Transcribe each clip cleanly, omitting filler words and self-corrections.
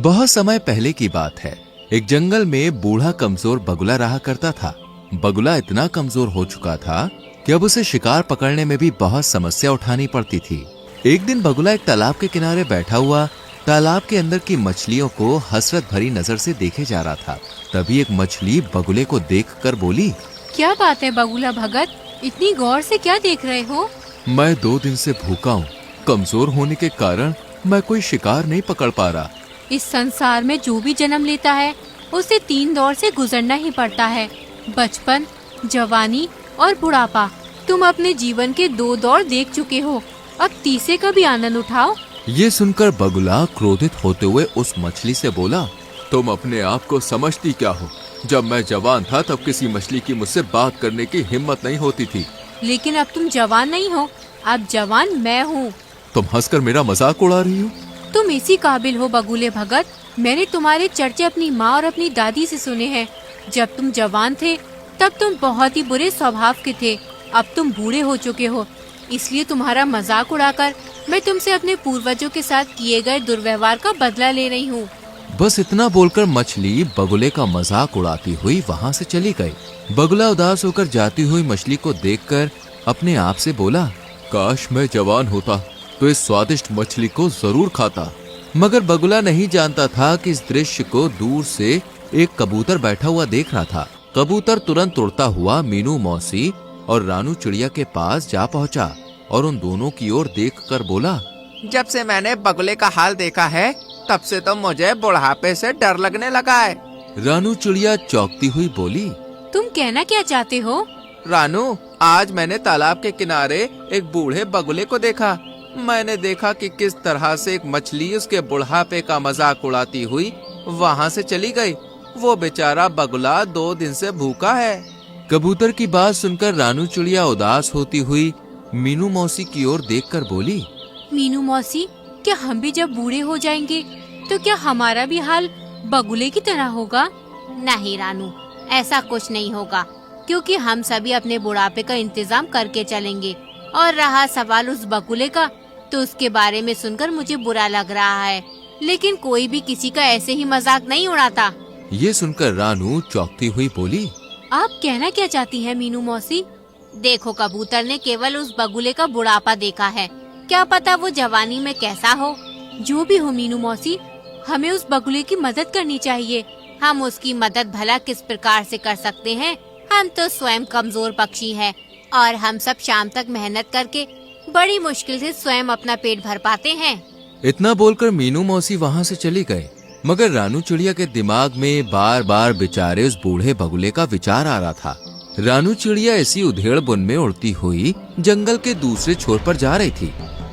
बहुत समय पहले की बात है। एक जंगल में बूढ़ा कमजोर बगुला रहा करता था। बगुला इतना कमजोर हो चुका था कि अब उसे शिकार पकड़ने में भी बहुत समस्या उठानी पड़ती थी। एक दिन बगुला एक तालाब के किनारे बैठा हुआ तालाब के अंदर की मछलियों को हसरत भरी नजर से देखे जा रहा था। तभी एक मछली बगुले को देखकर बोली, क्या बात है बगुला भगत, इतनी गौर से क्या देख रहे हो? मैं 2 दिन से भूखा हूँ। कमजोर होने के कारण मैं कोई शिकार नहीं पकड़ पा रहा। इस संसार में जो भी जन्म लेता है उसे 3 दौर से गुजरना ही पड़ता है, बचपन, जवानी और बुढ़ापा। तुम अपने जीवन के 2 दौर देख चुके हो, अब तीसरे का भी आनंद उठाओ। ये सुनकर बगुला क्रोधित होते हुए उस मछली से बोला, तुम अपने आप को समझती क्या हो? जब मैं जवान था तब किसी मछली की मुझसे बात करने की हिम्मत नहीं होती थी। लेकिन अब तुम जवान नहीं हो, अब जवान मैं हूँ। तुम हंसकर मेरा मजाक उड़ा रही हो? तुम इसी काबिल हो बगुले भगत। मैंने तुम्हारे चर्चे अपनी माँ और अपनी दादी से सुने हैं। जब तुम जवान थे तब तुम बहुत ही बुरे स्वभाव के थे। अब तुम बूढ़े हो चुके हो, इसलिए तुम्हारा मजाक उड़ाकर मैं तुमसे अपने पूर्वजों के साथ किए गए दुर्व्यवहार का बदला ले रही हूँ। बस इतना बोलकर मछली बगुले का मजाक उड़ाती हुई वहाँ से चली गई। बगुला उदास होकर जाती हुई मछली को देखकर अपने आप से बोला, काश मैं जवान होता तो इस स्वादिष्ट मछली को जरूर खाता। मगर बगुला नहीं जानता था कि इस दृश्य को दूर से एक कबूतर बैठा हुआ देख रहा था। कबूतर तुरंत उड़ता हुआ मीनू मौसी और रानू चिड़िया के पास जा पहुंचा और उन दोनों की ओर देखकर बोला, जब से मैंने बगुले का हाल देखा है तब से तो मुझे बुढ़ापे से डर लगने लगा है। रानू चिड़िया चौंकती हुई बोली, तुम कहना क्या चाहते हो? रानू, आज मैंने तालाब के किनारे एक बूढ़े बगुले को देखा। मैंने देखा कि किस तरह से एक मछली उसके बुढ़ापे का मजाक उड़ाती हुई वहाँ से चली गई। वो बेचारा बगुला 2 दिन से भूखा है। कबूतर की बात सुनकर रानू चिड़िया उदास होती हुई मीनू मौसी की ओर देखकर बोली, मीनू मौसी, क्या हम भी जब बूढ़े हो जाएंगे तो क्या हमारा भी हाल बगुले की तरह होगा? नहीं रानू, ऐसा कुछ नहीं होगा, क्योंकि हम सभी अपने बुढ़ापे का इंतजाम करके चलेंगे। और रहा सवाल उस बगुले का, तो उसके बारे में सुनकर मुझे बुरा लग रहा है, लेकिन कोई भी किसी का ऐसे ही मजाक नहीं उड़ाता। ये सुनकर रानू चौंकती हुई बोली, आप कहना क्या चाहती हैं मीनू मौसी? देखो, कबूतर ने केवल उस बगुले का बुढ़ापा देखा है, क्या पता वो जवानी में कैसा हो। जो भी हो मीनू मौसी, हमें उस बगुले की मदद करनी चाहिए। हम उसकी मदद भला किस प्रकार से कर सकते हैं? हम तो स्वयं कमजोर पक्षी हैं और हम सब शाम तक मेहनत करके बड़ी मुश्किल से स्वयं अपना पेट भर पाते हैं। इतना बोलकर मीनू मौसी वहाँ से चली गए। मगर रानू चिड़िया के दिमाग में बार बार बेचारे उस बूढ़े बगुले का विचार आ रहा था। रानू चिड़िया इसी उधेड़ बुन में उड़ती हुई जंगल के दूसरे छोर पर जा रही थी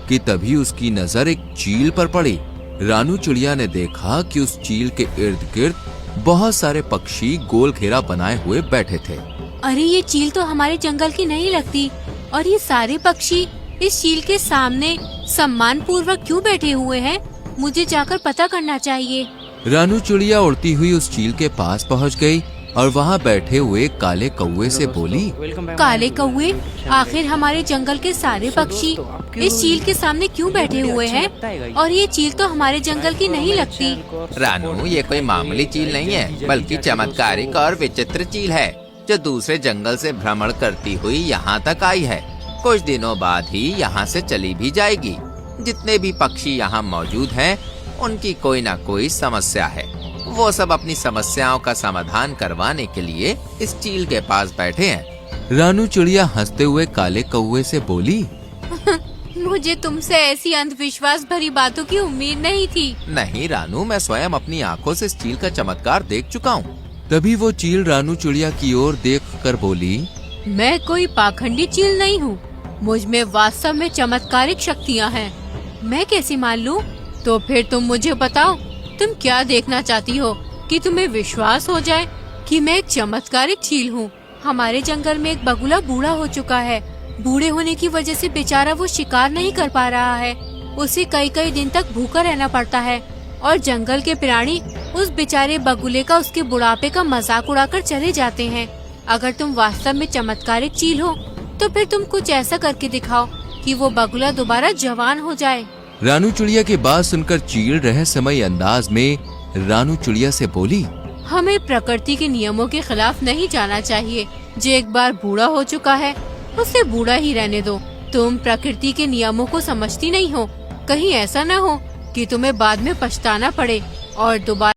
कि तभी उसकी नजर एक चील पर पड़ी। रानू चिड़िया ने देखा कि उस चील के इर्द गिर्द बहुत सारे पक्षी गोल घेरा बनाए हुए बैठे थे। अरे, ये चील तो हमारे जंगल की नहीं लगती, और ये सारे पक्षी इस चील के सामने सम्मान पूर्वक क्यों बैठे हुए हैं? मुझे जाकर पता करना चाहिए। रानू चिड़िया उड़ती हुई उस चील के पास पहुंच गई और वहां बैठे हुए काले कौवे से बोली, काले कौवे, आखिर हमारे जंगल के सारे पक्षी इस चील के सामने क्यों बैठे हुए हैं? और ये चील तो हमारे जंगल की नहीं लगती। रानू, ये कोई मामूली चील नहीं है, बल्कि चमत्कारिक और विचित्र चील है, जो दूसरे जंगल से भ्रमण करती हुई यहाँ तक आई है। कुछ दिनों बाद ही यहाँ से चली भी जाएगी। जितने भी पक्षी यहाँ मौजूद हैं, उनकी कोई ना कोई समस्या है। वो सब अपनी समस्याओं का समाधान करवाने के लिए इस चील के पास बैठे हैं। रानू चिड़िया हंसते हुए काले कौवे से बोली, मुझे तुमसे ऐसी अंधविश्वास भरी बातों की उम्मीद नहीं थी। नहीं रानू, मैं स्वयं अपनी आँखों से इस चील का चमत्कार देख चुका हूँ। तभी वो चील रानू चिड़िया की ओर देखकर बोली, मैं कोई पाखंडी चील नहीं हूँ, मुझ में वास्तव में चमत्कारिक शक्तियाँ हैं। मैं कैसे मान लूँ? तो फिर तुम मुझे बताओ, तुम क्या देखना चाहती हो कि तुम्हें विश्वास हो जाए कि मैं एक चमत्कारिक चील हूँ? हमारे जंगल में एक बगुला बूढ़ा हो चुका है। बूढ़े होने की वजह से बेचारा वो शिकार नहीं कर पा रहा है। उसे कई कई दिन तक भूखा रहना पड़ता है और जंगल के प्राणी उस बेचारे बगुले का उसके बुढ़ापे का मजाक उड़ाकर चले जाते हैं। अगर तुम वास्तव में चमत्कारिक चील हो तो फिर तुम कुछ ऐसा करके दिखाओ कि वो बगुला दोबारा जवान हो जाए। रानू चिड़िया की बात सुनकर चील रहस्यमयी अंदाज में रानू चिड़िया से बोली, हमें प्रकृति के नियमों के खिलाफ नहीं जाना चाहिए। जो एक बार बूढ़ा हो चुका है उसे बूढ़ा ही रहने दो। तुम प्रकृति के नियमों को समझती नहीं हो। कहीं ऐसा न हो कि तुम्हें बाद में पछताना पड़े और दोबारा